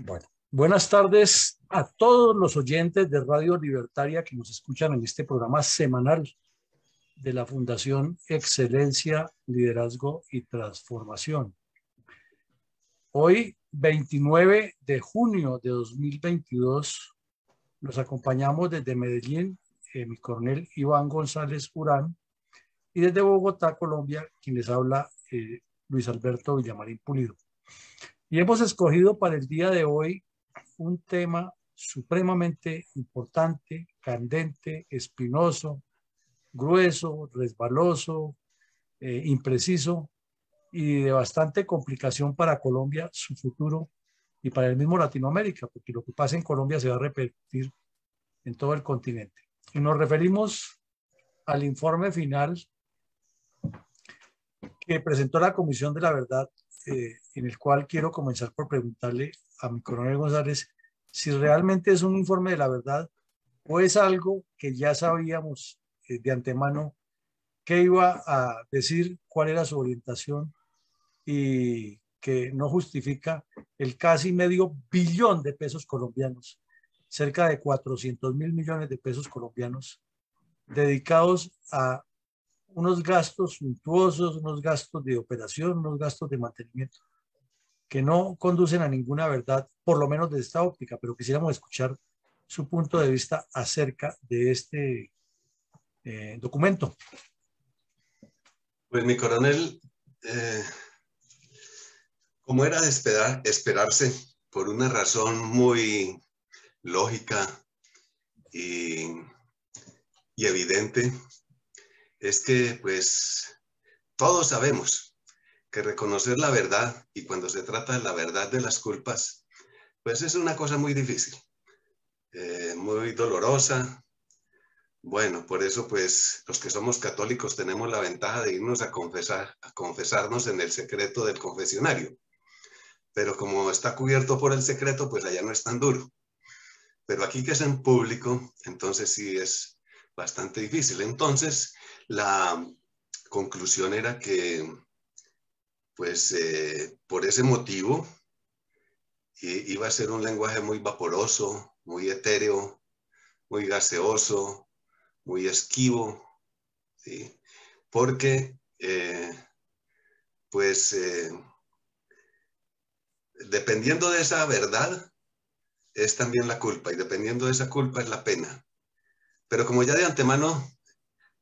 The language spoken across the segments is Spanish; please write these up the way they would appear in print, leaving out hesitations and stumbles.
Bueno, buenas tardes a todos los oyentes de Radio Libertaria que nos escuchan en este programa semanal de la Fundación Excelencia, Liderazgo y Transformación. Hoy, 29 de junio de 2022, nos acompañamos desde Medellín, mi coronel Iván González Urán, y desde Bogotá, Colombia, quien les habla, Luis Alberto Villamarín Pulido. Y hemos escogido para el día de hoy un tema supremamente importante, candente, espinoso, grueso, resbaloso, impreciso y de bastante complicación para Colombia, su futuro y para el mismo Latinoamérica, porque lo que pasa en Colombia se va a repetir en todo el continente. Y nos referimos al informe final que presentó la Comisión de la Verdad, en el cual quiero comenzar por preguntarle a mi coronel González si realmente es un informe de la verdad o es algo que ya sabíamos de antemano que iba a decir cuál era su orientación y que no justifica el casi medio billón de pesos colombianos, cerca de 400.000 millones de pesos colombianos dedicados a unos gastos suntuosos, unos gastos de operación, unos gastos de mantenimiento que no conducen a ninguna verdad, por lo menos de esta óptica, pero quisiéramos escuchar su punto de vista acerca de este documento. Pues mi coronel, como era de esperarse, por una razón muy lógica y evidente, es que pues todos sabemos que reconocer la verdad, y cuando se trata de la verdad de las culpas, pues es una cosa muy difícil, muy dolorosa. Bueno, por eso pues los que somos católicos tenemos la ventaja de irnos a confesarnos en el secreto del confesionario. Pero como está cubierto por el secreto, pues allá no es tan duro. Pero aquí que es en público, entonces sí es bastante difícil. Entonces la conclusión era que pues por ese motivo iba a ser un lenguaje muy vaporoso, muy etéreo, muy gaseoso, muy esquivo, ¿sí? Porque dependiendo de esa verdad es también la culpa, y dependiendo de esa culpa es la pena. Pero como ya de antemano,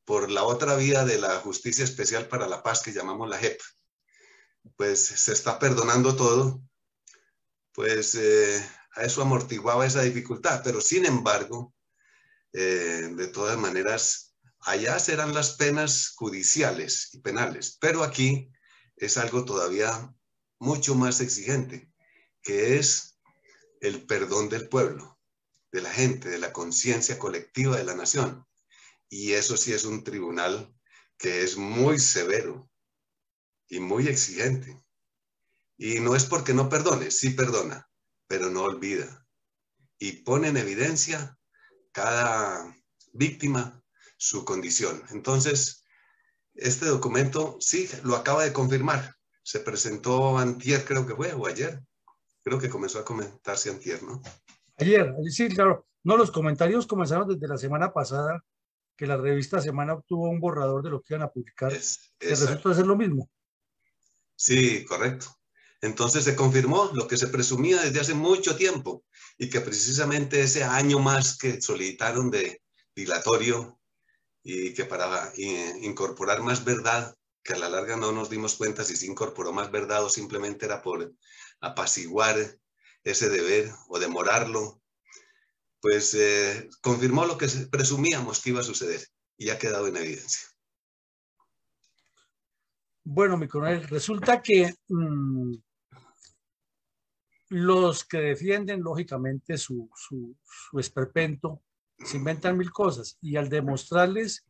por la otra vía de la Justicia Especial para la Paz, que llamamos la JEP, pues se está perdonando todo, pues a eso amortiguaba esa dificultad. Pero sin embargo, de todas maneras, allá serán las penas judiciales y penales, pero aquí es algo todavía mucho más exigente, que es el perdón del pueblo, de la gente, de la conciencia colectiva de la nación. Y eso sí es un tribunal que es muy severo y muy exigente. Y no es porque no perdone, sí perdona, pero no olvida. Y pone en evidencia cada víctima su condición. Entonces, este documento sí lo acaba de confirmar. Se presentó antier, creo que fue, o ayer. Creo que comenzó a comentarse antier, ¿no? Ayer, sí, claro. No, los comentarios comenzaron desde la semana pasada, que la revista Semana obtuvo un borrador de lo que iban a publicar, que resulta ser lo mismo. Sí, correcto. Entonces se confirmó lo que se presumía desde hace mucho tiempo, y que precisamente ese año más que solicitaron de dilatorio, y que para incorporar más verdad, que a la larga no nos dimos cuenta si se incorporó más verdad o simplemente era por apaciguar ese deber o demorarlo, pues confirmó lo que presumíamos que iba a suceder y ha quedado en evidencia. Bueno, mi coronel, resulta que los que defienden lógicamente su esperpento se inventan mil cosas, y al demostrarles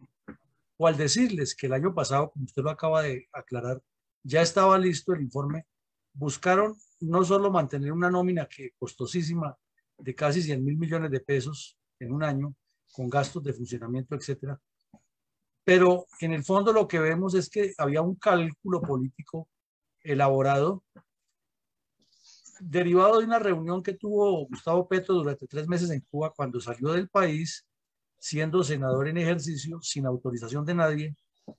o al decirles que el año pasado, como usted lo acaba de aclarar, ya estaba listo el informe, buscaron no solo mantener una nómina que costosísima de casi 100.000 millones de pesos en un año, con gastos de funcionamiento, etcétera, pero en el fondo lo que vemos es que había un cálculo político elaborado derivado de una reunión que tuvo Gustavo Petro durante 3 meses en Cuba cuando salió del país, siendo senador en ejercicio, sin autorización de nadie,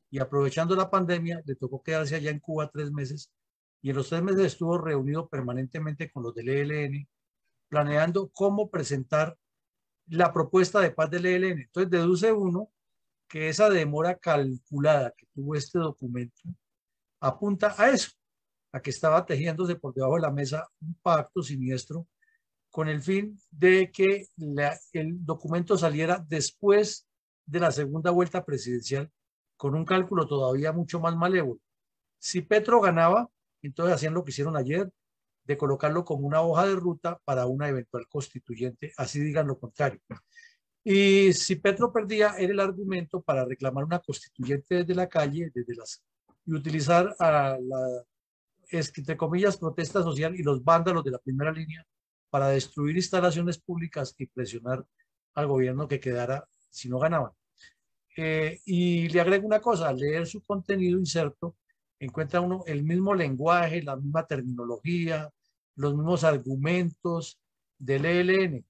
y aprovechando la pandemia, le tocó quedarse allá en Cuba 3 meses, y en los 3 meses estuvo reunido permanentemente con los del ELN, planeando cómo presentar la propuesta de paz del ELN. Entonces deduce uno que esa demora calculada que tuvo este documento apunta a eso, a que estaba tejiéndose por debajo de la mesa un pacto siniestro con el fin de que el documento saliera después de la segunda vuelta presidencial, con un cálculo todavía mucho más malévolo. Si Petro ganaba, entonces hacían lo que hicieron ayer, de colocarlo como una hoja de ruta para una eventual constituyente, así digan lo contrario. Y si Petro perdía, era el argumento para reclamar una constituyente desde la calle, y utilizar a la, entre comillas, protesta social y los vándalos de la primera línea para destruir instalaciones públicas y presionar al gobierno que quedara si no ganaban. Y le agrego una cosa, al leer su contenido inserto, encuentra uno el mismo lenguaje, la misma terminología, los mismos argumentos del ELN.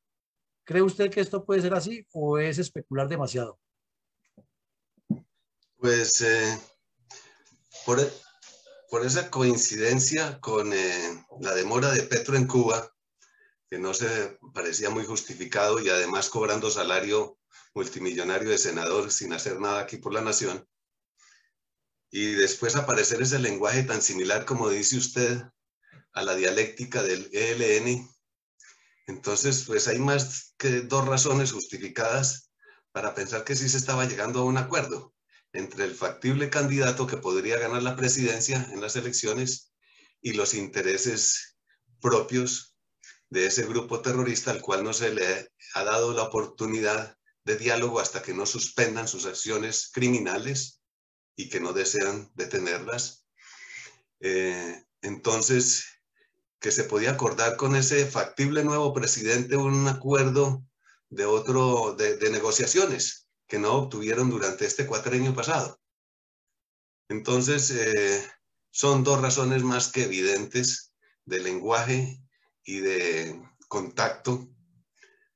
¿Cree usted que esto puede ser así o es especular demasiado? Pues por esa coincidencia con la demora de Petro en Cuba, que no se parecía muy justificado y además cobrando salario multimillonario de senador sin hacer nada aquí por la nación, y después aparecer ese lenguaje tan similar, como dice usted, a la dialéctica del ELN. Entonces, pues hay más que dos razones justificadas para pensar que sí se estaba llegando a un acuerdo entre el factible candidato que podría ganar la presidencia en las elecciones y los intereses propios de ese grupo terrorista al cual no se le ha dado la oportunidad de diálogo hasta que no suspendan sus acciones criminales y que no desean detenerlas. Entonces, que se podía acordar con ese factible nuevo presidente un acuerdo de negociaciones que no obtuvieron durante este cuatrenio pasado. Entonces, son dos razones más que evidentes de lenguaje y de contacto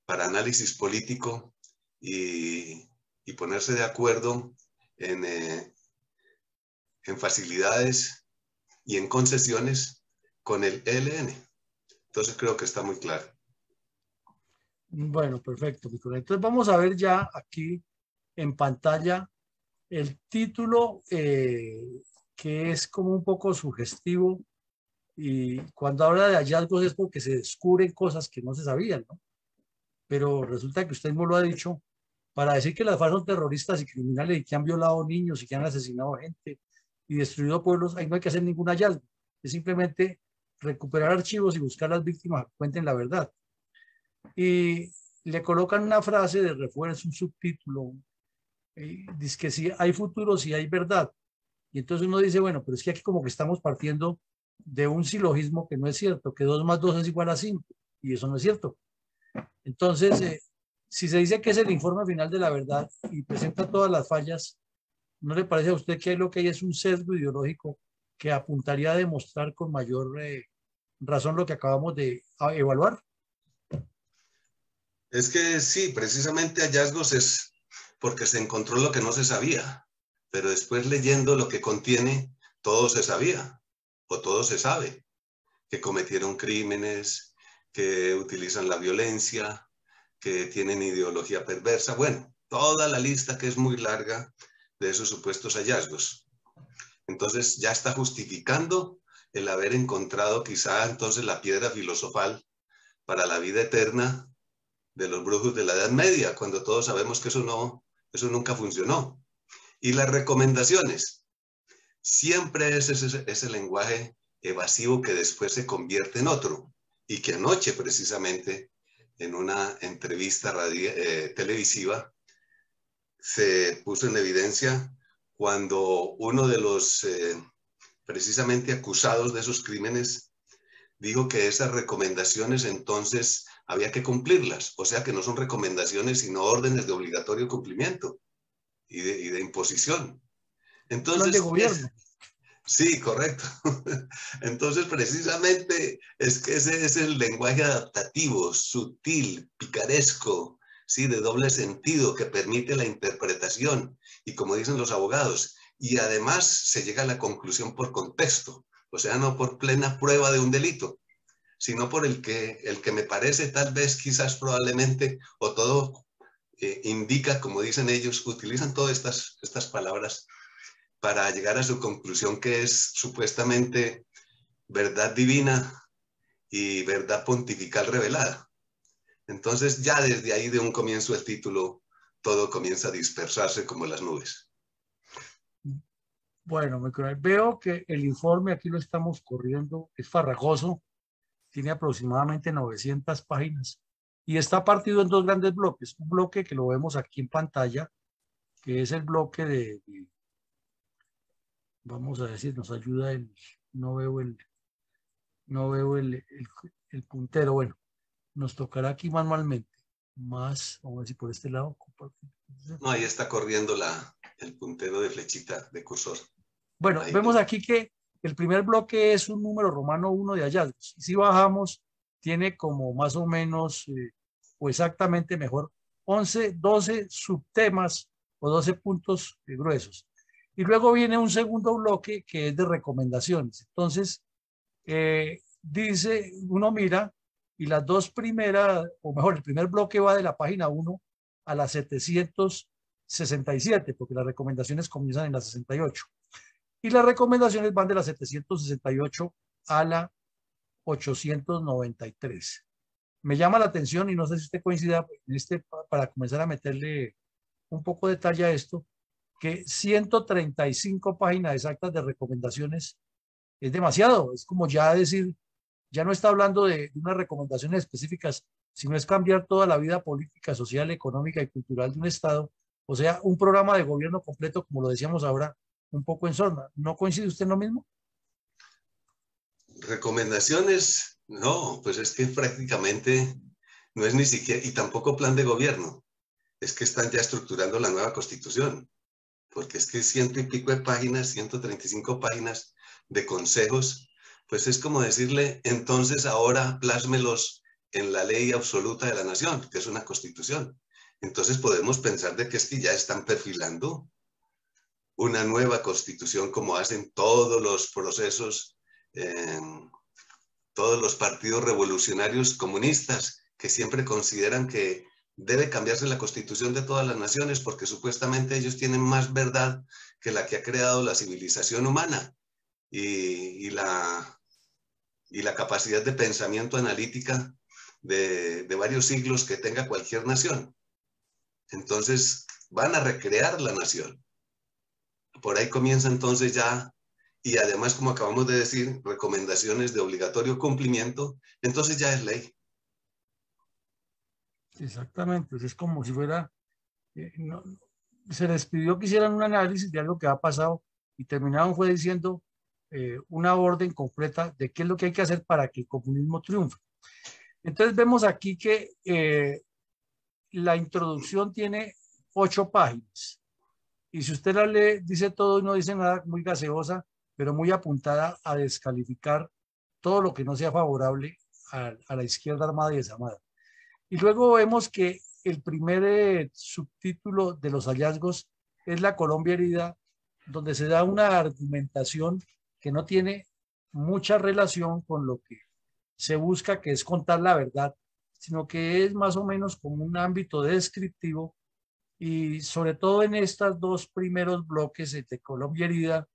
para análisis político y ponerse de acuerdo en facilidades y en concesiones con el ELN. Entonces creo que está muy claro. Bueno, perfecto. Entonces vamos a ver ya aquí en pantalla el título que es como un poco sugestivo, y cuando habla de hallazgos es porque se descubren cosas que no se sabían, ¿no? Pero resulta que usted mismo lo ha dicho, para decir que las FARC son terroristas y criminales y que han violado niños y que han asesinado gente y destruido pueblos, ahí no hay que hacer ningún hallazgo, es simplemente recuperar archivos y buscar las víctimas que cuenten la verdad. Y le colocan una frase de refuerzo, un subtítulo, dice que si hay futuro, si hay verdad. Y entonces uno dice, bueno, pero es que aquí como que estamos partiendo de un silogismo que no es cierto, que 2 más 2 es igual a 5, y eso no es cierto. Entonces, si se dice que es el informe final de la verdad y presenta todas las fallas, ¿no le parece a usted que lo que hay es un sesgo ideológico que apuntaría a demostrar con mayor razón lo que acabamos de evaluar? Es que sí, precisamente hallazgos es porque se encontró lo que no se sabía, pero después leyendo lo que contiene, todo se sabía o todo se sabe, que cometieron crímenes, que utilizan la violencia, que tienen ideología perversa, bueno, toda la lista que es muy larga de esos supuestos hallazgos. Entonces ya está justificando el haber encontrado quizá entonces la piedra filosofal para la vida eterna de los brujos de la Edad Media, cuando todos sabemos que eso nunca funcionó. Y las recomendaciones, siempre es ese lenguaje evasivo que después se convierte en otro, y que anoche precisamente en una entrevista televisiva se puso en evidencia cuando uno de los precisamente acusados de esos crímenes dijo que esas recomendaciones entonces había que cumplirlas, o sea que no son recomendaciones sino órdenes de obligatorio cumplimiento y de imposición. Entonces, Plan de gobierno. Sí, correcto. Entonces, precisamente es que ese es el lenguaje adaptativo, sutil, picaresco, sí, de doble sentido que permite la interpretación y como dicen los abogados, y además se llega a la conclusión por contexto, o sea, no por plena prueba de un delito, sino por el que me parece tal vez, quizás, probablemente, o todo indica, como dicen ellos, utilizan todas estas palabras para llegar a su conclusión que es supuestamente verdad divina y verdad pontifical revelada. Entonces ya desde ahí de un comienzo el título todo comienza a dispersarse como las nubes. Bueno, veo que el informe, aquí lo estamos corriendo, es farragoso, tiene aproximadamente 900 páginas y está partido en dos grandes bloques. Un bloque que lo vemos aquí en pantalla, que es el bloque vamos a decir, nos ayuda no veo el puntero. Bueno, nos tocará aquí manualmente. Vamos a ver si por este lado. No, ahí está corriendo el puntero de flechita de cursor. Bueno, Ahí vemos tú. aquí que el primer bloque es un número romano 1 de hallazgos. Y si bajamos, tiene como más o menos, o exactamente mejor, 11, 12 subtemas o 12 puntos gruesos. Y luego viene un segundo bloque que es de recomendaciones. Entonces, dice, uno mira y las dos primeras, o mejor, el primer bloque va de la página 1 a la 767, porque las recomendaciones comienzan en la 68. Y las recomendaciones van de la 768 a la 893. Me llama la atención, y no sé si usted coincida en para comenzar a meterle un poco de detalle a esto, que 135 páginas exactas de recomendaciones es demasiado. Es como ya decir, ya no está hablando de unas recomendaciones específicas, sino es cambiar toda la vida política, social, económica y cultural de un Estado. O sea, un programa de gobierno completo, como lo decíamos ahora, un poco en zona. ¿No coincide usted en lo mismo? Recomendaciones, no, pues es que prácticamente no es ni siquiera, y tampoco plan de gobierno, es que están ya estructurando la nueva constitución, porque es que 100 y pico de páginas, 135 páginas de consejos, pues es como decirle, entonces ahora plásmelos en la ley absoluta de la nación, que es una constitución. Entonces podemos pensar de que es que ya están perfilando una nueva constitución como hacen todos los procesos, todos los partidos revolucionarios comunistas, que siempre consideran que debe cambiarse la constitución de todas las naciones porque supuestamente ellos tienen más verdad que la que ha creado la civilización humana y la capacidad de pensamiento analítica de varios siglos que tenga cualquier nación. Entonces van a recrear la nación. Por ahí comienza entonces ya, y además, como acabamos de decir, recomendaciones de obligatorio cumplimiento, entonces ya es ley. Exactamente, es como si fuera, se les pidió que hicieran un análisis de algo que ha pasado y terminaron fue diciendo una orden completa de qué es lo que hay que hacer para que el comunismo triunfe. Entonces vemos aquí que la introducción tiene 8 páginas y si usted la lee, dice todo y no dice nada, muy gaseosa, pero muy apuntada a descalificar todo lo que no sea favorable a la izquierda armada y desarmada. Y luego vemos que el primer subtítulo de los hallazgos es la Colombia herida, donde se da una argumentación que no tiene mucha relación con lo que se busca, que es contar la verdad, sino que es más o menos como un ámbito descriptivo y sobre todo en estos dos primeros bloques de Colombia herida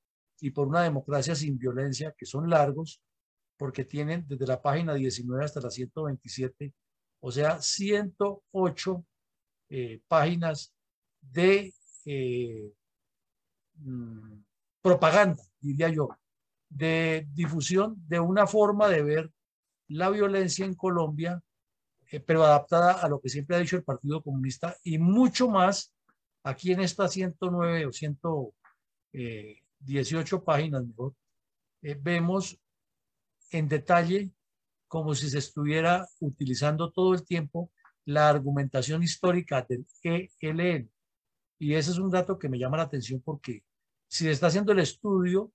y por una democracia sin violencia, que son largos, porque tienen desde la página 19 hasta la 127, o sea, 108 páginas de propaganda, diría yo, de difusión de una forma de ver la violencia en Colombia, pero adaptada a lo que siempre ha dicho el Partido Comunista y mucho más aquí en estas 109 o 118 páginas, mejor, vemos en detalle como si se estuviera utilizando todo el tiempo la argumentación histórica del ELN. Y ese es un dato que me llama la atención porque si se está haciendo el estudio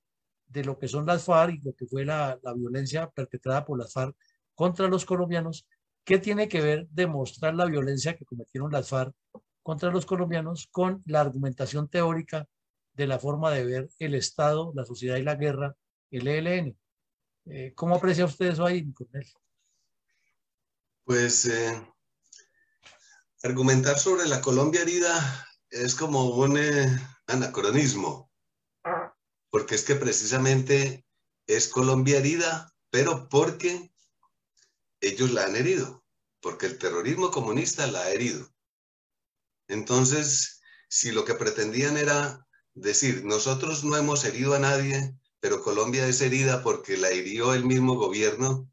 de lo que son las FARC y lo que fue la violencia perpetrada por las FARC contra los colombianos. ¿Qué tiene que ver demostrar la violencia que cometieron las FARC contra los colombianos con la argumentación teórica de la forma de ver el Estado, la sociedad y la guerra, el ELN? ¿Cómo aprecia usted eso ahí, coronel? Pues argumentar sobre la Colombia herida es como un anacronismo, porque es que precisamente es Colombia herida, pero porque ellos la han herido, porque el terrorismo comunista la ha herido. Entonces, si lo que pretendían era decir, nosotros no hemos herido a nadie, pero Colombia es herida porque la hirió el mismo gobierno,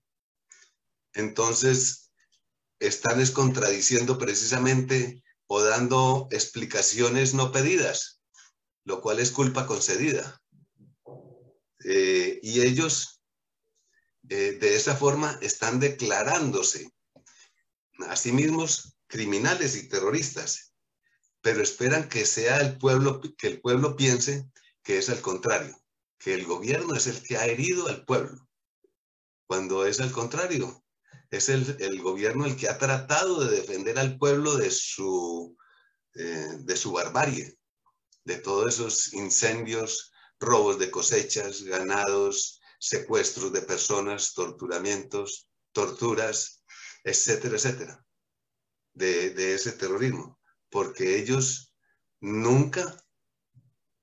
entonces están contradiciendo precisamente o dando explicaciones no pedidas, lo cual es culpa concedida. Y ellos de esa forma están declarándose a sí mismos criminales y terroristas, pero esperan que sea el pueblo, que el pueblo piense que es al contrario, que el gobierno es el que ha herido al pueblo, cuando es al contrario. Es el gobierno el que ha tratado de defender al pueblo de su barbarie, de todos esos incendios, robos de cosechas, ganados, secuestros de personas, torturamientos, torturas, etcétera, etcétera, de ese terrorismo. Porque ellos nunca,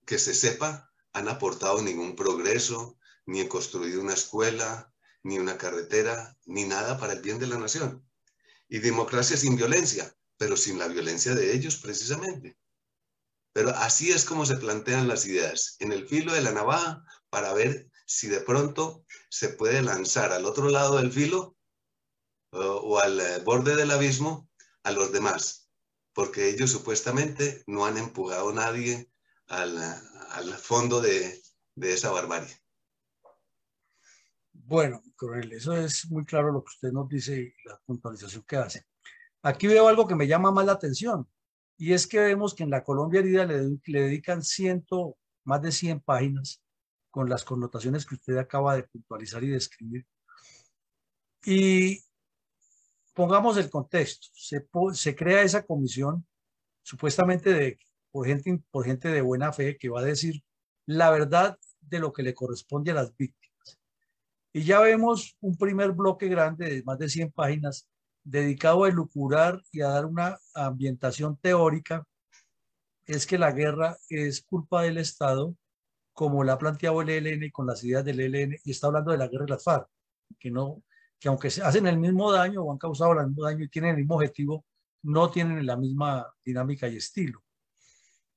que se sepa, han aportado ningún progreso, ni han construido una escuela, ni una carretera, ni nada para el bien de la nación. Y democracia sin violencia, pero sin la violencia de ellos precisamente. Pero así es como se plantean las ideas, en el filo de la navaja, para ver si de pronto se puede lanzar al otro lado del filo o al borde del abismo a los demás, porque ellos supuestamente no han empujado a nadie al fondo de esa barbarie. Bueno, coronel, eso es muy claro lo que usted nos dice y la puntualización que hace. Aquí veo algo que me llama más la atención, y es que vemos que en la Colombia herida le dedican más de 100 páginas con las connotaciones que usted acaba de puntualizar y describir. Y pongamos el contexto, se crea esa comisión supuestamente por gente de buena fe que va a decir la verdad de lo que le corresponde a las víctimas. Y ya vemos un primer bloque grande de más de 100 páginas dedicado a elucubrar y a dar una ambientación teórica. Es que la guerra es culpa del Estado, como la ha planteado el ELN con las ideas del ELN, y está hablando de la guerra de las FARC, que aunque se hacen el mismo daño o han causado el mismo daño y tienen el mismo objetivo, no tienen la misma dinámica y estilo.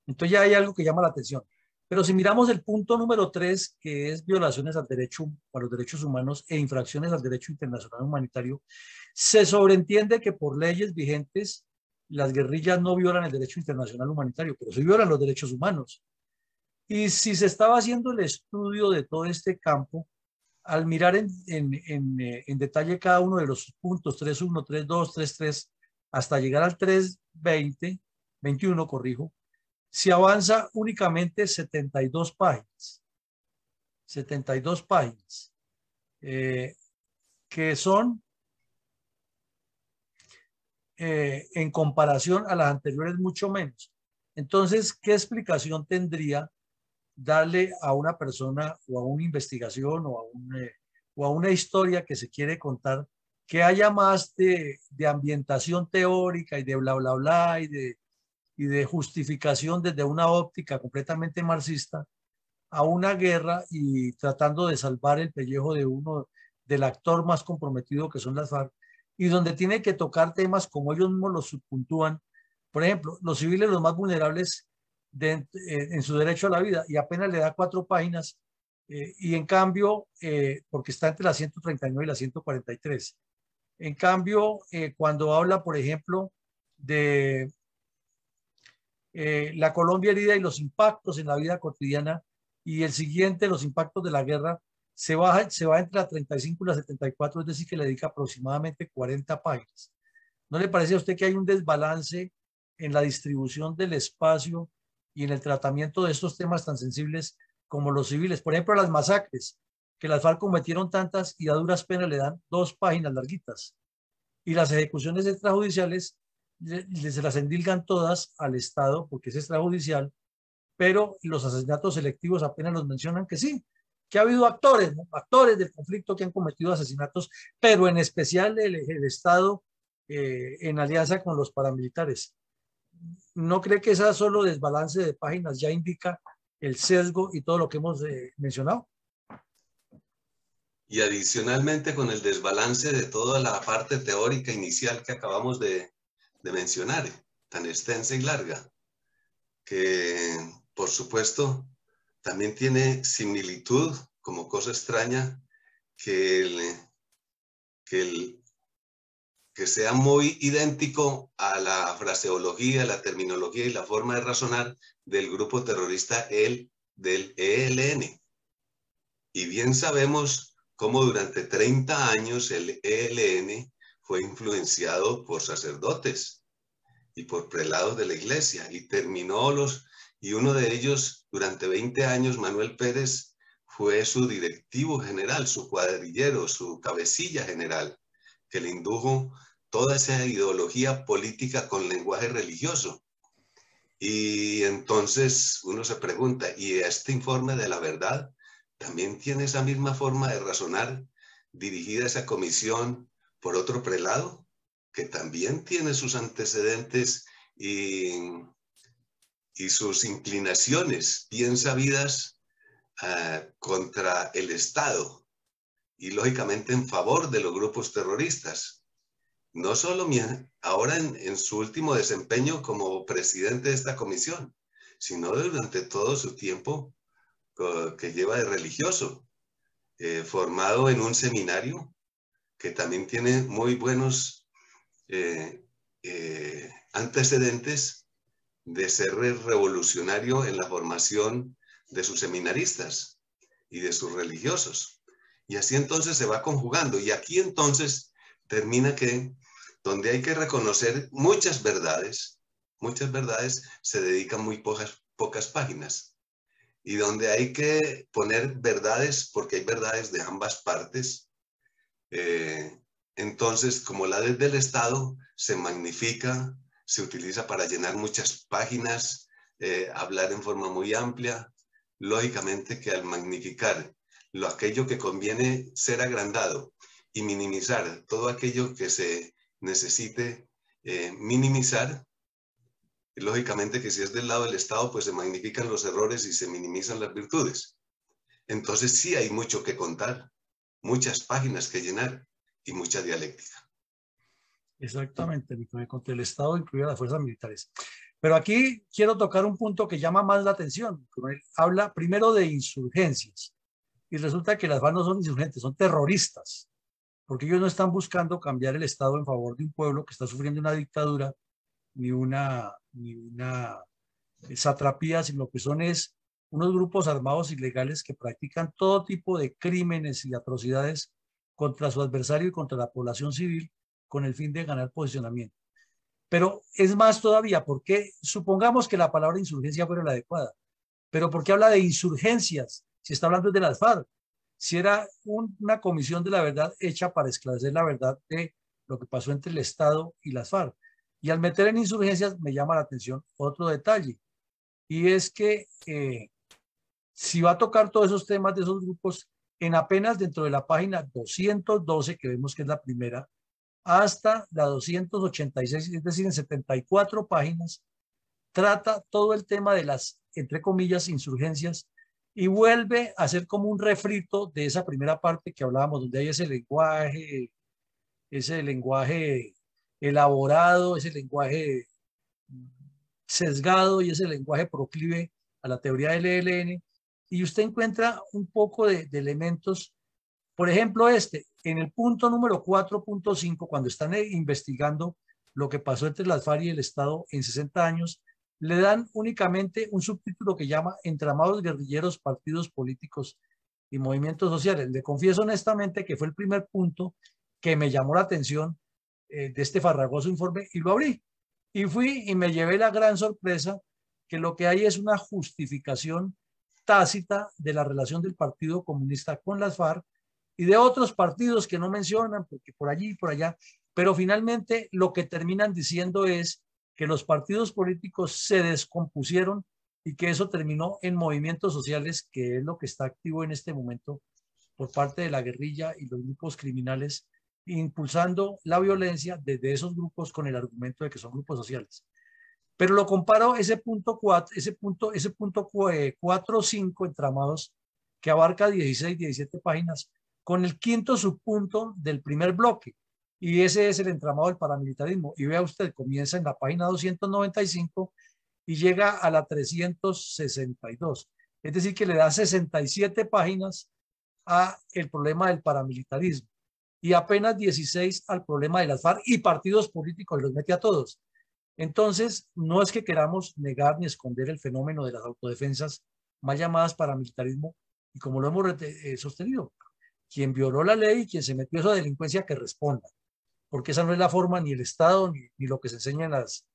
Entonces ya hay algo que llama la atención. Pero si miramos el punto número 3, que es violaciones a los derechos humanos e infracciones al derecho internacional humanitario, se sobreentiende que por leyes vigentes las guerrillas no violan el derecho internacional humanitario, pero sí violan los derechos humanos. Y si se estaba haciendo el estudio de todo este campo, al mirar en detalle cada uno de los puntos 3.1, 3.2, 3.3, hasta llegar al 3.20, 21, corrijo, se avanza únicamente 72 páginas. 72 páginas, que son, en comparación a las anteriores, mucho menos. Entonces, ¿qué explicación tendría darle a una persona o a una investigación o a una historia que se quiere contar que haya más de ambientación teórica y de bla, bla, bla y de justificación desde una óptica completamente marxista a una guerra y tratando de salvar el pellejo del actor más comprometido que son las FARC, y donde tiene que tocar temas como ellos mismos los subpuntúan, por ejemplo, los civiles los más vulnerables en su derecho a la vida, y apenas le da 4 páginas, y en cambio, porque está entre las 139 y las 143, en cambio, cuando habla, por ejemplo, de la Colombia herida y los impactos en la vida cotidiana, y el siguiente, los impactos de la guerra, se va entre la 35 y la 74, es decir, que le dedica aproximadamente 40 páginas. ¿No le parece a usted que hay un desbalance en la distribución del espacio y en el tratamiento de estos temas tan sensibles como los civiles. Por ejemplo, las masacres, que las FARC cometieron tantas y a duras penas le dan 2 páginas larguitas. Y las ejecuciones extrajudiciales se las endilgan todas al Estado porque es extrajudicial, pero los asesinatos selectivos apenas los mencionan que sí, que ha habido actores, ¿no? Actores del conflicto que han cometido asesinatos, pero en especial el Estado en alianza con los paramilitares. ¿No cree que ese solo desbalance de páginas ya indica el sesgo y todo lo que hemos mencionado? Y adicionalmente con el desbalance de toda la parte teórica inicial que acabamos de mencionar, tan extensa y larga, que por supuesto también tiene similitud como cosa extraña que sea muy idéntico a la fraseología, la terminología y la forma de razonar del grupo terrorista del ELN. Y bien sabemos cómo durante 30 años el ELN fue influenciado por sacerdotes y por prelados de la iglesia y uno de ellos durante 20 años, Manuel Pérez, fue su directivo general, su cuadrillero, su cabecilla general, que le indujo toda esa ideología política con lenguaje religioso. Y entonces uno se pregunta, ¿y este informe de la verdad también tiene esa misma forma de razonar dirigida a esa comisión por otro prelado, que también tiene sus antecedentes y sus inclinaciones bien sabidas contra el Estado y lógicamente en favor de los grupos terroristas? No solo ahora en su último desempeño como presidente de esta comisión, sino durante todo su tiempo que lleva de religioso, formado en un seminario que también tiene muy buenos antecedentes de ser revolucionario en la formación de sus seminaristas y de sus religiosos. Y así entonces se va conjugando. Y aquí entonces termina que donde hay que reconocer muchas verdades se dedican muy pocas páginas. Y donde hay que poner verdades, porque hay verdades de ambas partes, entonces como la del Estado se magnifica, se utiliza para llenar muchas páginas, hablar en forma muy amplia. Lógicamente que al magnificar aquello que conviene ser agrandado y minimizar todo aquello que se necesite minimizar, lógicamente que si es del lado del Estado, pues se magnifican los errores y se minimizan las virtudes. Entonces sí hay mucho que contar, muchas páginas que llenar y mucha dialéctica. Exactamente, contra el Estado, incluida las fuerzas militares. Pero aquí quiero tocar un punto que llama más la atención. Habla primero de insurgencias y resulta que las FARC no son insurgentes, son terroristas, porque ellos no están buscando cambiar el Estado en favor de un pueblo que está sufriendo una dictadura ni una satrapía, sino que son unos grupos armados ilegales que practican todo tipo de crímenes y atrocidades contra su adversario y contra la población civil con el fin de ganar posicionamiento. Pero es más todavía, porque supongamos que la palabra insurgencia fuera la adecuada, pero ¿por qué habla de insurgencias si está hablando de las FARC? Si era una comisión de la verdad hecha para esclarecer la verdad de lo que pasó entre el Estado y las FARC. Y al meter en insurgencias me llama la atención otro detalle, y es que si va a tocar todos esos temas de esos grupos, en apenas dentro de la página 212, que vemos que es la primera, hasta la 286, es decir, en 74 páginas, trata todo el tema de las, entre comillas, insurgencias y vuelve a ser como un refrito de esa primera parte que hablábamos, donde hay ese lenguaje elaborado, ese lenguaje sesgado y ese lenguaje proclive a la teoría del ELN, y usted encuentra un poco de elementos. Por ejemplo, en el punto número 4.5, cuando están investigando lo que pasó entre las FARC y el Estado en 60 años, le dan únicamente un subtítulo que llama Entramados guerrilleros, partidos políticos y movimientos sociales. Le confieso honestamente que fue el primer punto que me llamó la atención de este farragoso informe y lo abrí. Y fui y me llevé la gran sorpresa que lo que hay es una justificación tácita de la relación del Partido Comunista con las FARC y de otros partidos que no mencionan, porque por allí y por allá, pero finalmente lo que terminan diciendo es que los partidos políticos se descompusieron y que eso terminó en movimientos sociales, que es lo que está activo en este momento por parte de la guerrilla y los grupos criminales, impulsando la violencia desde esos grupos con el argumento de que son grupos sociales. Pero lo comparo ese punto 4, ese punto 4 o 5 entramados que abarca 16, 17 páginas con el quinto subpunto del primer bloque. Y ese es el entramado del paramilitarismo. Y vea usted, comienza en la página 295 y llega a la 362. Es decir, que le da 67 páginas a el problema del paramilitarismo y apenas 16 al problema de las FARC y partidos políticos, y los mete a todos. Entonces, no es que queramos negar ni esconder el fenómeno de las autodefensas, mal llamadas paramilitarismo, y como lo hemos sostenido, quien violó la ley, quien se metió a esa delincuencia, que responda, porque esa no es la forma ni el Estado, ni lo que se enseña en las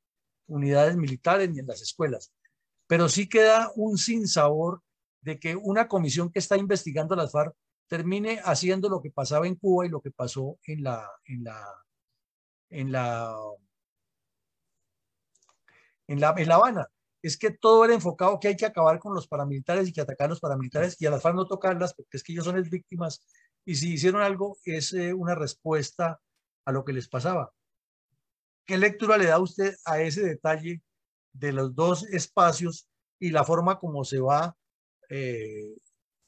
unidades militares, ni en las escuelas. Pero sí queda un sinsabor de que una comisión que está investigando a las FARC termine haciendo lo que pasaba en Cuba y lo que pasó en la Habana. Es que todo era enfocado que hay que acabar con los paramilitares y que atacar a los paramilitares y a las FARC no tocarlas porque es que ellos son las víctimas y si hicieron algo es una respuesta a lo que les pasaba. ¿Qué lectura le da usted a ese detalle de los dos espacios y la forma como se va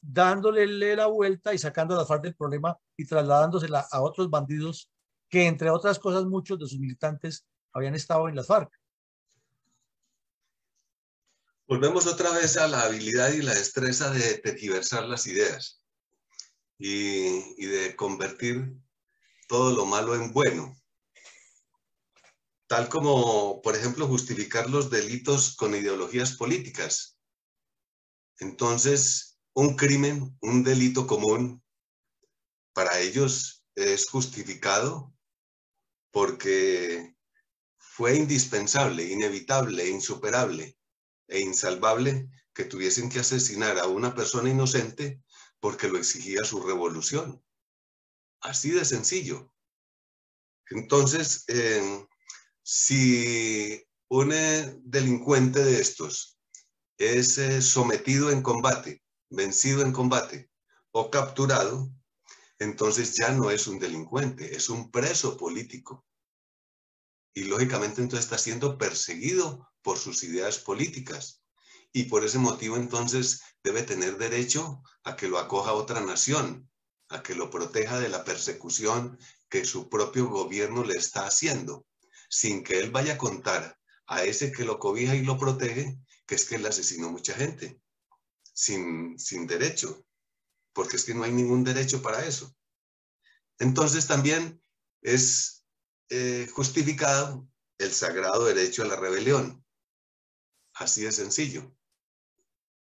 dándole la vuelta y sacando a las FARC del problema y trasladándosela a otros bandidos que, entre otras cosas, muchos de sus militantes habían estado en las FARC? Volvemos otra vez a la habilidad y la destreza de tergiversar las ideas y de convertir todo lo malo en bueno. Tal como, por ejemplo, justificar los delitos con ideologías políticas. Entonces, un crimen, un delito común, para ellos es justificado porque fue indispensable, inevitable, insuperable e insalvable que tuviesen que asesinar a una persona inocente porque lo exigía su revolución. Así de sencillo. Entonces, si un delincuente de estos es sometido en combate, vencido en combate o capturado, entonces ya no es un delincuente, es un preso político. Y lógicamente entonces está siendo perseguido por sus ideas políticas. Y por ese motivo entonces debe tener derecho a que lo acoja otra nación, a que lo proteja de la persecución que su propio gobierno le está haciendo, sin que él vaya a contar a ese que lo cobija y lo protege, que es que él asesinó mucha gente, sin derecho, porque es que no hay ningún derecho para eso. Entonces también es justificado el sagrado derecho a la rebelión. Así de sencillo.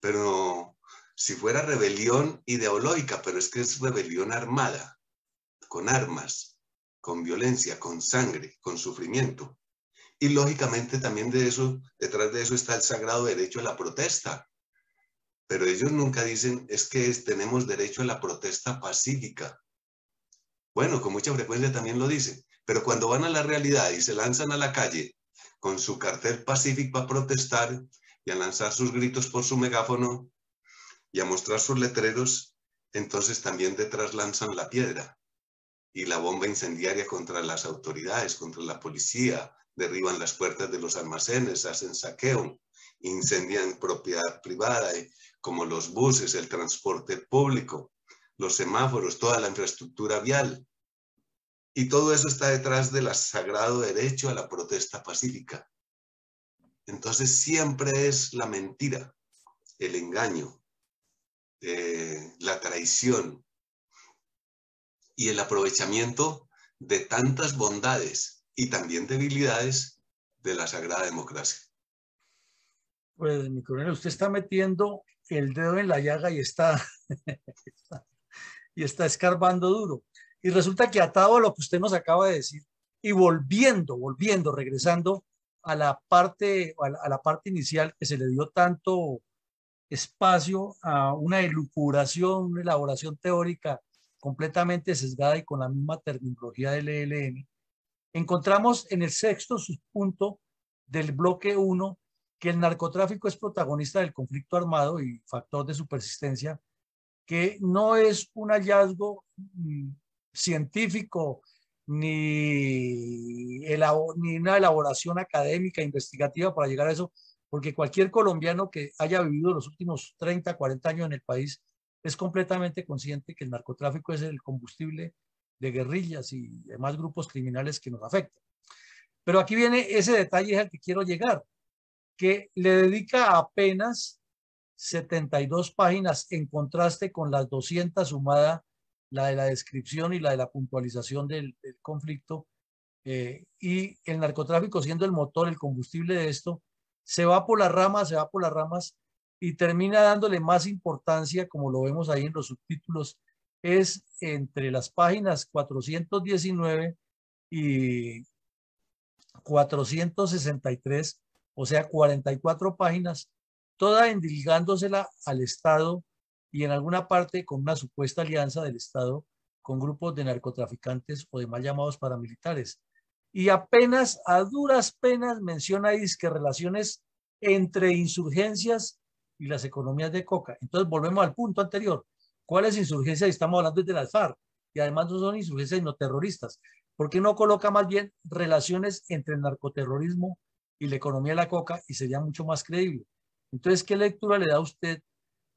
Pero si fuera rebelión ideológica, pero es que es rebelión armada, con armas, con violencia, con sangre, con sufrimiento. Y lógicamente también de eso, detrás de eso está el sagrado derecho a la protesta. Pero ellos nunca dicen, es que tenemos derecho a la protesta pacífica. Bueno, con mucha frecuencia también lo dicen. Pero cuando van a la realidad y se lanzan a la calle con su cartel pacífico a protestar y a lanzar sus gritos por su megáfono y a mostrar sus letreros, entonces también detrás lanzan la piedra y la bomba incendiaria contra las autoridades, contra la policía, derriban las puertas de los almacenes, hacen saqueo, incendian propiedad privada, como los buses, el transporte público, los semáforos, toda la infraestructura vial. Y todo eso está detrás del sagrado derecho a la protesta pacífica. Entonces siempre es la mentira, el engaño, la traición y el aprovechamiento de tantas bondades y también debilidades de la sagrada democracia. Pues, mi coronel, usted está metiendo el dedo en la llaga y está escarbando duro. Y resulta que atado a lo que usted nos acaba de decir y volviendo, regresando a la parte inicial que se le dio tanto espacio a una elucubración, una elaboración teórica completamente sesgada y con la misma terminología del ELN, encontramos en el sexto subpunto del bloque 1 que el narcotráfico es protagonista del conflicto armado y factor de su persistencia, que no es un hallazgo científico ni una elaboración académica, investigativa para llegar a eso, porque cualquier colombiano que haya vivido los últimos 30, 40 años en el país es completamente consciente que el narcotráfico es el combustible de guerrillas y demás grupos criminales que nos afectan. Pero aquí viene ese detalle al que quiero llegar, que le dedica apenas 72 páginas en contraste con las 200 sumada, la de la descripción y la de la puntualización del conflicto, y el narcotráfico siendo el motor, el combustible de esto, se va por las ramas y termina dándole más importancia, como lo vemos ahí en los subtítulos, es entre las páginas 419 y 463, o sea, 44 páginas, toda endilgándosela al Estado y en alguna parte con una supuesta alianza del Estado con grupos de narcotraficantes o de mal llamados paramilitares. Y apenas, a duras penas, menciona ahí que relaciones entre insurgencias y las economías de coca. Entonces volvemos al punto anterior. ¿Cuáles insurgencias? Estamos hablando de las FARC y además no son insurgencias no terroristas. ¿Por qué no coloca más bien relaciones entre el narcoterrorismo y la economía de la coca y sería mucho más creíble? Entonces, ¿qué lectura le da usted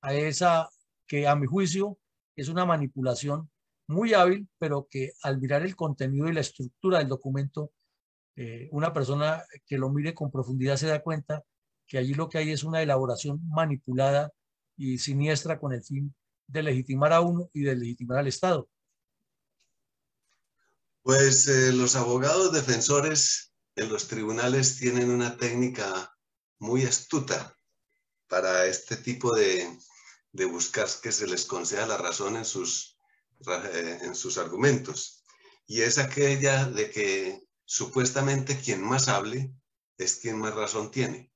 a esa que a mi juicio es una manipulación muy hábil, pero que al mirar el contenido y la estructura del documento, una persona que lo mire con profundidad se da cuenta que allí lo que hay es una elaboración manipulada y siniestra con el fin de legitimar a uno y de legitimar al Estado? Pues los abogados defensores en los tribunales tienen una técnica muy astuta para este tipo de buscar que se les conceda la razón en sus argumentos. Y es aquella de que supuestamente quien más hable es quien más razón tiene.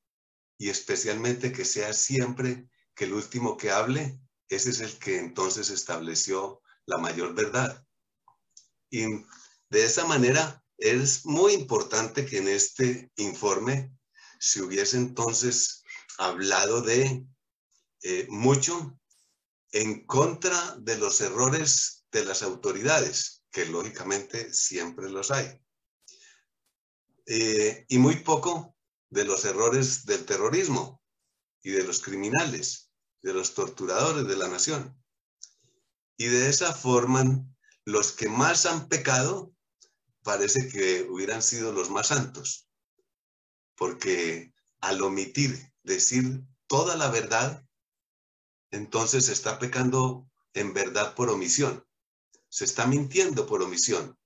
Y especialmente que sea siempre que el último que hable, ese es el que entonces estableció la mayor verdad. Y de esa manera es muy importante que en este informe se hubiese entonces hablado de mucho en contra de los errores de las autoridades, que lógicamente siempre los hay, y muy poco de los errores del terrorismo y de los criminales, de los torturadores de la nación. Y de esa forma, los que más han pecado parece que hubieran sido los más santos, porque al omitir decir toda la verdad, entonces se está pecando en verdad por omisión. Se está mintiendo por omisión,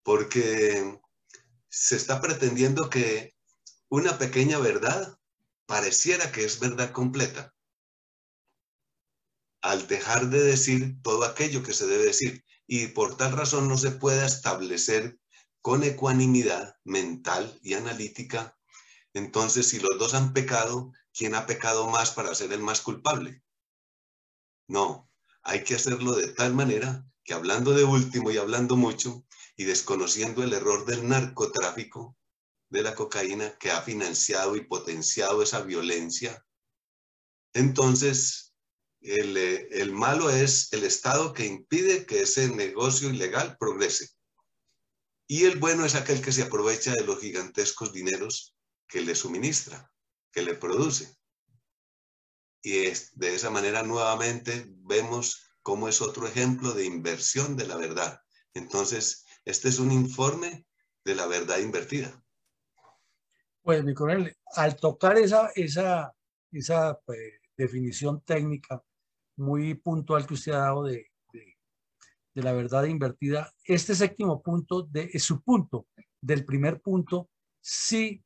porque se está pretendiendo que una pequeña verdad pareciera que es verdad completa, al dejar de decir todo aquello que se debe decir. Y por tal razón no se puede establecer con ecuanimidad mental y analítica. Entonces, si los dos han pecado, ¿quién ha pecado más para ser el más culpable? No, hay que hacerlo de tal manera que hablando de último y hablando mucho y desconociendo el error del narcotráfico, de la cocaína que ha financiado y potenciado esa violencia, entonces el malo es el Estado que impide que ese negocio ilegal progrese. Y el bueno es aquel que se aprovecha de los gigantescos dineros que le suministra, que le produce. Y de esa manera nuevamente vemos cómo es otro ejemplo de inversión de la verdad. Entonces, este es un informe de la verdad invertida. Pues, mi coronel, al tocar esa pues, definición técnica muy puntual que usted ha dado de la verdad invertida, este séptimo punto, es su punto del primer punto, sí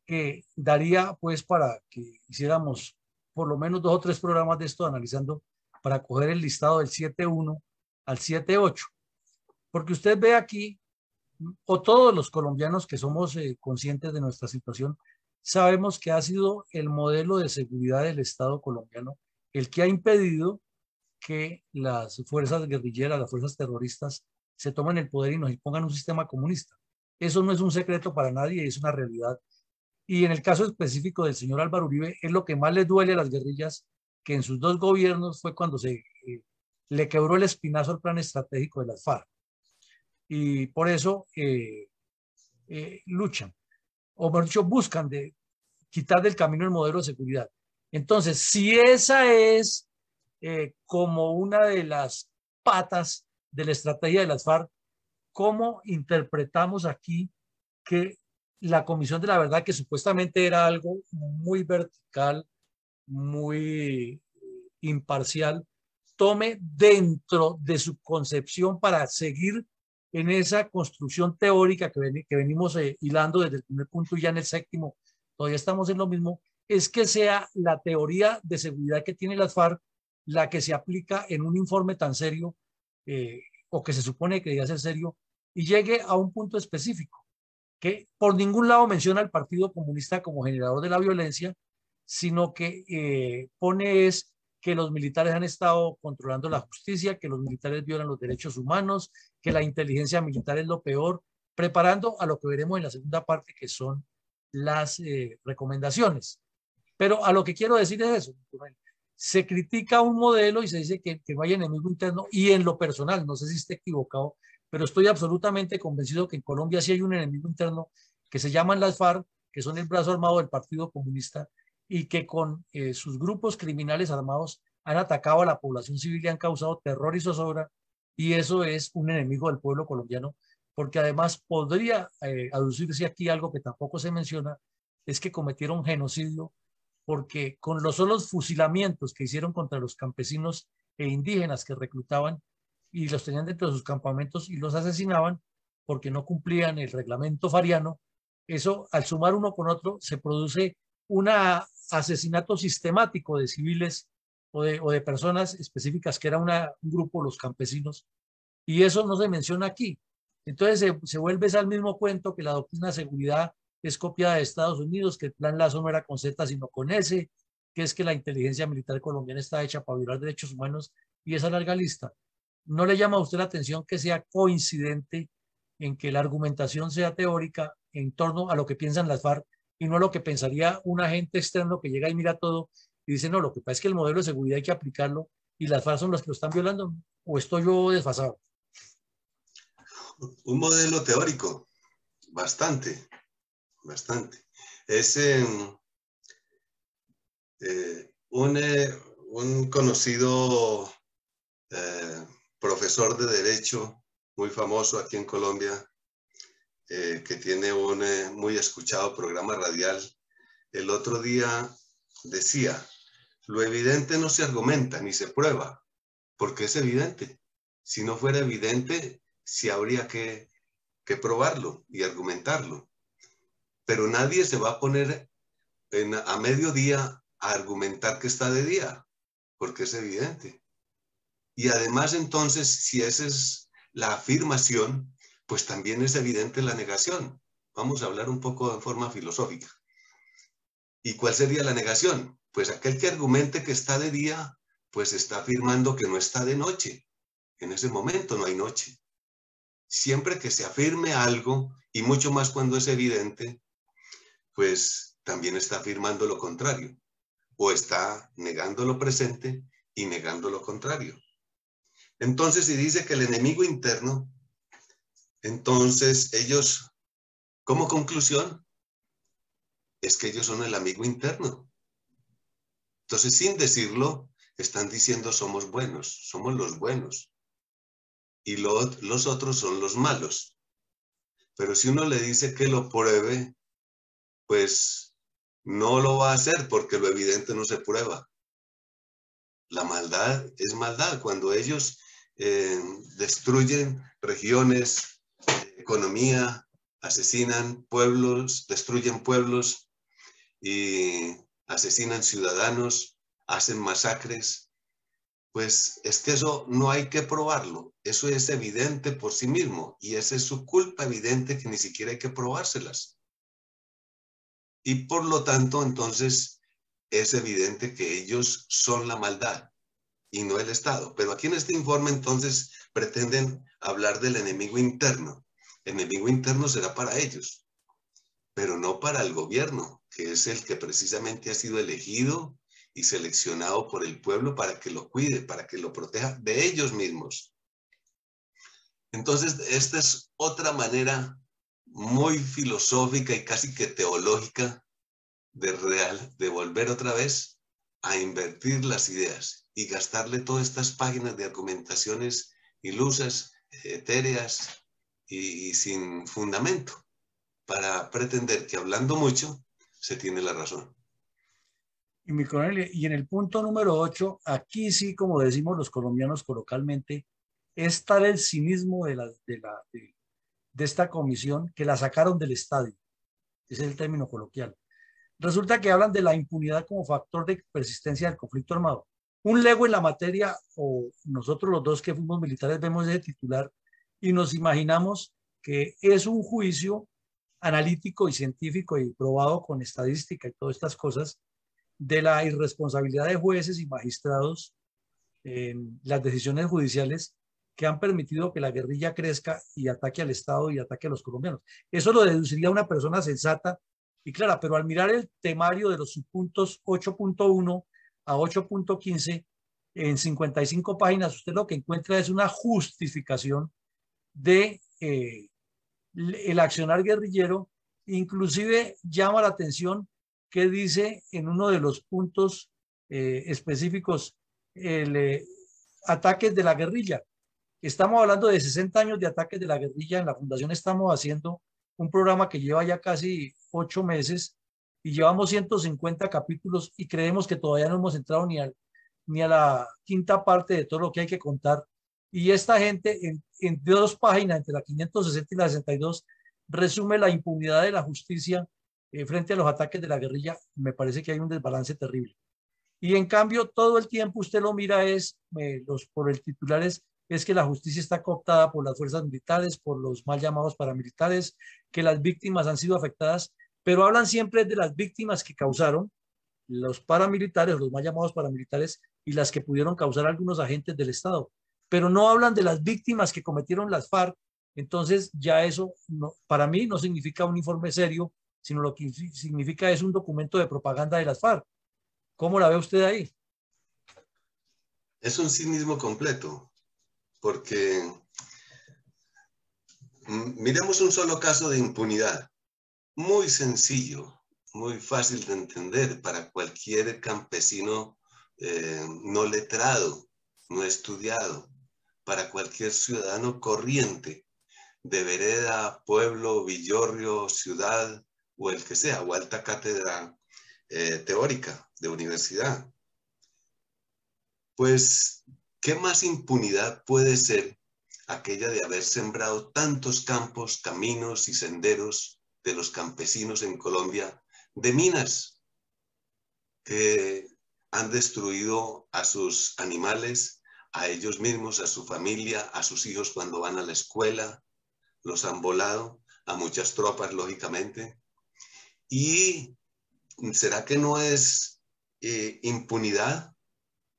que daría pues para que hiciéramos por lo menos 2 o 3 programas de esto analizando para coger el listado del 7.1 al 7.8, porque usted ve aquí, o todos los colombianos que somos conscientes de nuestra situación, sabemos que ha sido el modelo de seguridad del Estado colombiano el que ha impedido que las fuerzas guerrilleras, las fuerzas terroristas, se tomen el poder y nos impongan un sistema comunista. Eso no es un secreto para nadie, es una realidad. Y en el caso específico del señor Álvaro Uribe, es lo que más le duele a las guerrillas, que en sus dos gobiernos fue cuando le quebró el espinazo al plan estratégico de las FARC. Y por eso luchan, o mejor dicho, buscan quitar del camino el modelo de seguridad. Entonces, si esa es como una de las patas de la estrategia de las FARC, ¿cómo interpretamos aquí que la Comisión de la Verdad, que supuestamente era algo muy vertical, muy imparcial, tome dentro de su concepción para seguir en esa construcción teórica que venimos hilando desde el primer punto y ya en el séptimo, todavía estamos en lo mismo, es que sea la teoría de seguridad que tiene las FARC la que se aplica en un informe tan serio, o que se supone que debe ser serio, y llegue a un punto específico, que por ningún lado menciona al Partido Comunista como generador de la violencia, sino que pone es que los militares han estado controlando la justicia, que los militares violan los derechos humanos, que la inteligencia militar es lo peor, preparando a lo que veremos en la segunda parte, que son las recomendaciones. Pero a lo que quiero decir es eso. Se critica un modelo y se dice que no hay enemigo interno, y en lo personal, no sé si esté equivocado, pero estoy absolutamente convencido que en Colombia sí hay un enemigo interno que se llaman las FARC, que son el brazo armado del Partido Comunista, y que con sus grupos criminales armados han atacado a la población civil y han causado terror y zozobra, y eso es un enemigo del pueblo colombiano, porque además podría aducirse aquí algo que tampoco se menciona, es que cometieron genocidio, porque con los solos fusilamientos que hicieron contra los campesinos e indígenas que reclutaban y los tenían dentro de sus campamentos y los asesinaban porque no cumplían el reglamento fariano, eso al sumar uno con otro se produce un asesinato sistemático de civiles o de personas específicas, que era un grupo, los campesinos, y eso no se menciona aquí. Entonces se vuelve al mismo cuento, que la doctrina de seguridad es copiada de Estados Unidos, que el plan Lazo no era con Z sino con S, que es que la inteligencia militar colombiana está hecha para violar derechos humanos, y esa larga lista. ¿No le llama a usted la atención que sea coincidente en que la argumentación sea teórica en torno a lo que piensan las FARC y no a lo que pensaría un agente externo que llega y mira todo y dice, no, lo que pasa es que el modelo de seguridad hay que aplicarlo y las FARC son las que lo están violando? ¿O estoy yo desfasado? Un modelo teórico, bastante, bastante. Es un conocido profesor de Derecho muy famoso aquí en Colombia, que tiene un muy escuchado programa radial. El otro día decía, lo evidente no se argumenta ni se prueba, porque es evidente. Si no fuera evidente, sí habría que probarlo y argumentarlo. Pero nadie se va a poner a mediodía a argumentar que está de día, porque es evidente. Y además, entonces, si esa es la afirmación, pues también es evidente la negación. Vamos a hablar un poco de forma filosófica. ¿Y cuál sería la negación? Pues aquel que argumente que está de día, pues está afirmando que no está de noche. En ese momento no hay noche. Siempre que se afirme algo, y mucho más cuando es evidente, pues también está afirmando lo contrario, o está negando lo presente y negando lo contrario. Entonces, si dice que el enemigo interno, entonces ellos, como conclusión, es que ellos son el amigo interno. Entonces, sin decirlo, están diciendo somos buenos, somos los buenos, y los otros son los malos. Pero si uno le dice que lo pruebe, pues no lo va a hacer, porque lo evidente no se prueba. La maldad es maldad. Cuando ellos destruyen regiones, economía, asesinan pueblos, destruyen pueblos y asesinan ciudadanos, hacen masacres, pues es que eso no hay que probarlo. Eso es evidente por sí mismo, y esa es su culpa evidente, que ni siquiera hay que probárselas. Y por lo tanto, entonces, es evidente que ellos son la maldad y no el Estado. Pero aquí en este informe, entonces, pretenden hablar del enemigo interno. El enemigo interno será para ellos, pero no para el gobierno, que es el que precisamente ha sido elegido y seleccionado por el pueblo para que lo cuide, para que lo proteja de ellos mismos. Entonces, esta es otra manera muy filosófica y casi que teológica de volver otra vez a invertir las ideas y gastarle todas estas páginas de argumentaciones ilusas, etéreas y sin fundamento, para pretender que hablando mucho se tiene la razón. Y mi coronel, y en el punto número 8, aquí sí, como decimos los colombianos coloquialmente, es tal el cinismo de esta comisión que la sacaron del estadio. Ese es el término coloquial. Resulta que hablan de la impunidad como factor de persistencia del conflicto armado. Un lego en la materia, o nosotros los dos que fuimos militares vemos ese titular y nos imaginamos que es un juicio analítico y científico y probado con estadística y todas estas cosas de la irresponsabilidad de jueces y magistrados en las decisiones judiciales que han permitido que la guerrilla crezca y ataque al Estado y ataque a los colombianos. Eso lo deduciría una persona sensata y clara, pero al mirar el temario de los subpuntos 8.1 a 8.15, en 55 páginas, usted lo que encuentra es una justificación de el accionar guerrillero. Inclusive llama la atención que dice en uno de los puntos específicos el ataques de la guerrilla. Estamos hablando de 60 años de ataques de la guerrilla. En la Fundación estamos haciendo un programa que lleva ya casi 8 meses y llevamos 150 capítulos y creemos que todavía no hemos entrado ni a la quinta parte de todo lo que hay que contar. Y esta gente en 2 páginas, entre la 560 y la 62, resume la impunidad de la justicia frente a los ataques de la guerrilla. Me parece que hay un desbalance terrible. Y en cambio, todo el tiempo usted lo mira por el titular es que la justicia está cooptada por las fuerzas militares, por los mal llamados paramilitares, que las víctimas han sido afectadas, pero hablan siempre de las víctimas que causaron los paramilitares, los mal llamados paramilitares, y las que pudieron causar algunos agentes del Estado, pero no hablan de las víctimas que cometieron las FARC. Entonces ya eso no, para mí no significa un informe serio, sino lo que significa es un documento de propaganda de las FARC. ¿Cómo la ve usted ahí? Es un cinismo completo, porque miremos un solo caso de impunidad, muy sencillo, muy fácil de entender para cualquier campesino no letrado, no estudiado, para cualquier ciudadano corriente de vereda, pueblo, villorrio, ciudad o el que sea, o alta cátedra teórica de universidad. Pues, ¿qué más impunidad puede ser aquella de haber sembrado tantos campos, caminos y senderos de los campesinos en Colombia, de minas que han destruido a sus animales, a ellos mismos, a su familia, a sus hijos cuando van a la escuela, los han volado, a muchas tropas, lógicamente? ¿Y será que no es impunidad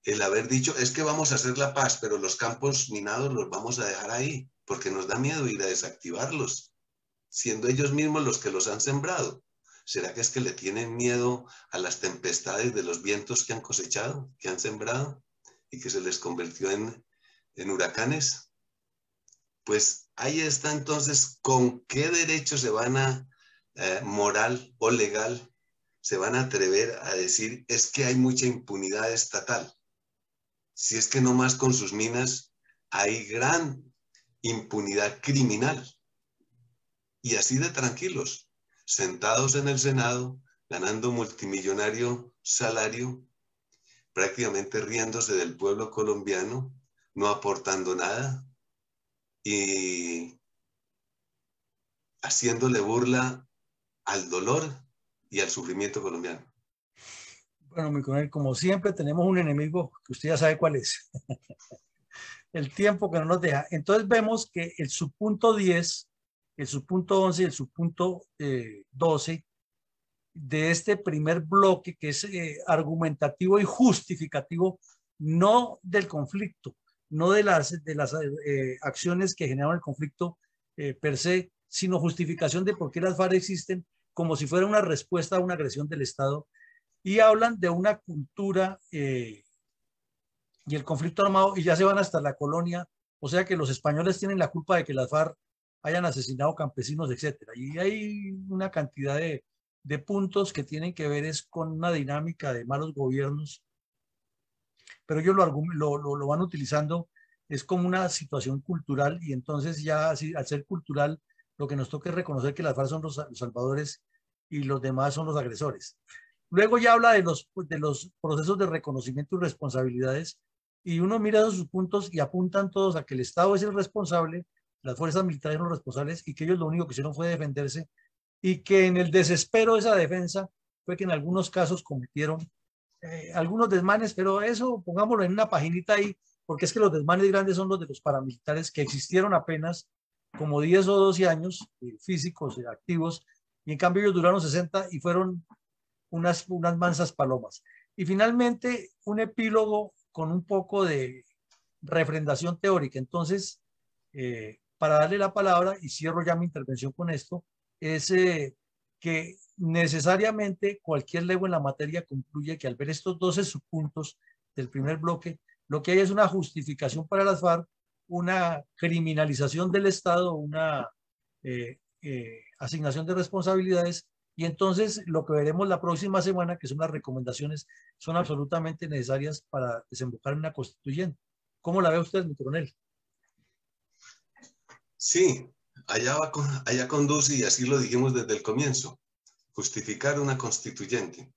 el haber dicho, es que vamos a hacer la paz, pero los campos minados los vamos a dejar ahí, porque nos da miedo ir a desactivarlos, siendo ellos mismos los que los han sembrado? ¿Será que es que le tienen miedo a las tempestades de los vientos que han cosechado, que han sembrado, y que se les convirtió en huracanes? Pues ahí está entonces, ¿con qué derecho se van a, moral o legal, se van a atrever a decir, es que hay mucha impunidad estatal? Si es que no más con sus minas hay gran impunidad criminal. Y así de tranquilos, sentados en el Senado, ganando multimillonario salario, prácticamente riéndose del pueblo colombiano, no aportando nada y haciéndole burla al dolor y al sufrimiento colombiano. Bueno, mi coronel, como siempre tenemos un enemigo que usted ya sabe cuál es. El tiempo que no nos deja. Entonces vemos que el subpunto 10, el subpunto 11 y el subpunto 12 de este primer bloque, que es argumentativo y justificativo, no del conflicto, no de las acciones que generan el conflicto per se, sino justificación de por qué las FARC existen, como si fuera una respuesta a una agresión del Estado, y hablan de una cultura y el conflicto armado, y ya se van hasta la colonia, o sea que los españoles tienen la culpa de que las FARC hayan asesinado campesinos, etcétera. Y hay una cantidad de puntos que tienen que ver es con una dinámica de malos gobiernos, pero ellos lo van utilizando, es como una situación cultural, y entonces ya al ser cultural, lo que nos toca es reconocer que las FARC son los salvadores y los demás son los agresores. Luego ya habla de los procesos de reconocimiento y responsabilidades, y uno mira sus puntos y apuntan todos a que el Estado es el responsable, las fuerzas militares son los responsables, y que ellos lo único que hicieron fue defenderse, y que en el desespero de esa defensa fue que en algunos casos cometieron algunos desmanes, pero eso pongámoslo en una paginita ahí, porque es que los desmanes grandes son los de los paramilitares, que existieron apenas como 10 o 12 años, físicos, activos, y en cambio ellos duraron 60 y fueron unas mansas palomas. Y finalmente, un epílogo con un poco de refrendación teórica. Entonces, para darle la palabra, y cierro ya mi intervención con esto, es que necesariamente cualquier lego en la materia concluye que al ver estos 12 subpuntos del primer bloque, lo que hay es una justificación para las FARC, una criminalización del Estado, una asignación de responsabilidades, y entonces lo que veremos la próxima semana, que son las recomendaciones, son absolutamente necesarias para desembocar en una constituyente. ¿Cómo la ve usted, mi coronel? Sí, allá conduce, y así lo dijimos desde el comienzo, justificar una constituyente,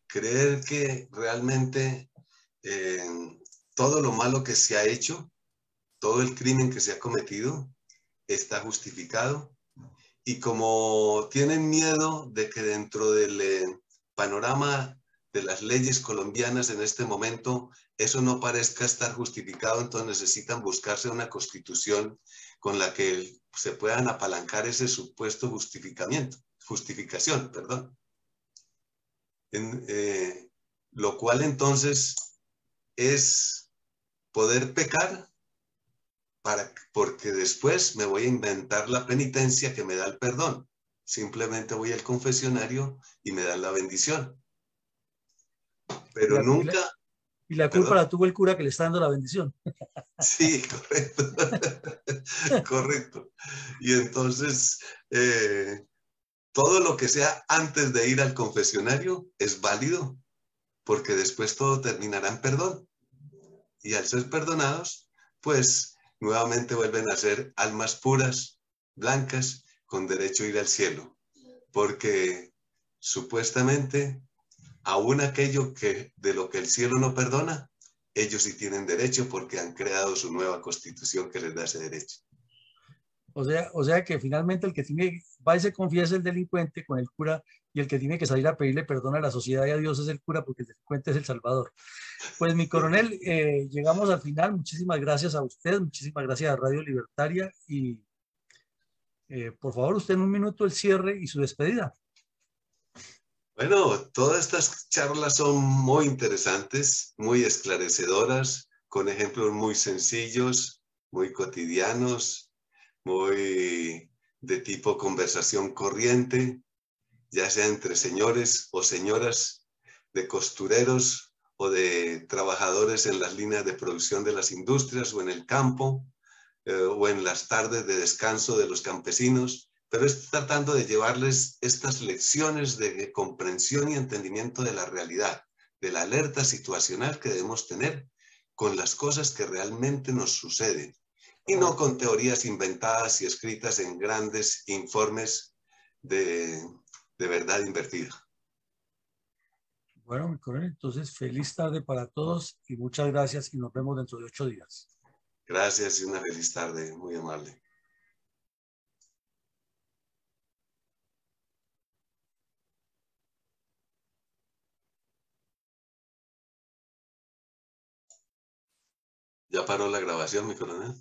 creer que realmente eh, todo lo malo que se ha hecho, todo el crimen que se ha cometido, está justificado, y como tienen miedo de que dentro del panorama de las leyes colombianas en este momento eso no parezca estar justificado, entonces necesitan buscarse una constitución con la que se puedan apalancar ese supuesto justificación, perdón. Lo cual entonces es poder pecar porque después me voy a inventar la penitencia que me da el perdón. Simplemente voy al confesionario y me dan la bendición. Pero nunca... Y la culpa ¿Perdón? la tuvo el cura que le está dando la bendición. Sí, correcto. Correcto. Y entonces, todo lo que sea antes de ir al confesionario es válido, porque después todo terminará en perdón. Y al ser perdonados, pues nuevamente vuelven a ser almas puras, blancas, con derecho a ir al cielo. Porque supuestamente, aún aquello que de lo que el cielo no perdona, ellos sí tienen derecho porque han creado su nueva constitución que les da ese derecho. O sea que finalmente el que tiene, va y se confiesa el delincuente con el cura, y el que tiene que salir a pedirle perdón a la sociedad y a Dios es el cura, porque el delincuente es el salvador. Pues mi coronel, llegamos al final. Muchísimas gracias a usted, muchísimas gracias a Radio Libertaria, y por favor usted en un minuto el cierre y su despedida. Bueno, todas estas charlas son muy interesantes, muy esclarecedoras, con ejemplos muy sencillos, muy cotidianos, muy de tipo conversación corriente, ya sea entre señores o señoras, de costureros o de trabajadores en las líneas de producción de las industrias o en el campo, o en las tardes de descanso de los campesinos, pero es tratando de llevarles estas lecciones de comprensión y entendimiento de la realidad, de la alerta situacional que debemos tener con las cosas que realmente nos suceden, y no con teorías inventadas y escritas en grandes informes de verdad invertida. Bueno, mi coronel, entonces feliz tarde para todos y muchas gracias, y nos vemos dentro de 8 días. Gracias y una feliz tarde, muy amable. ¿Ya paró la grabación, mi coronel?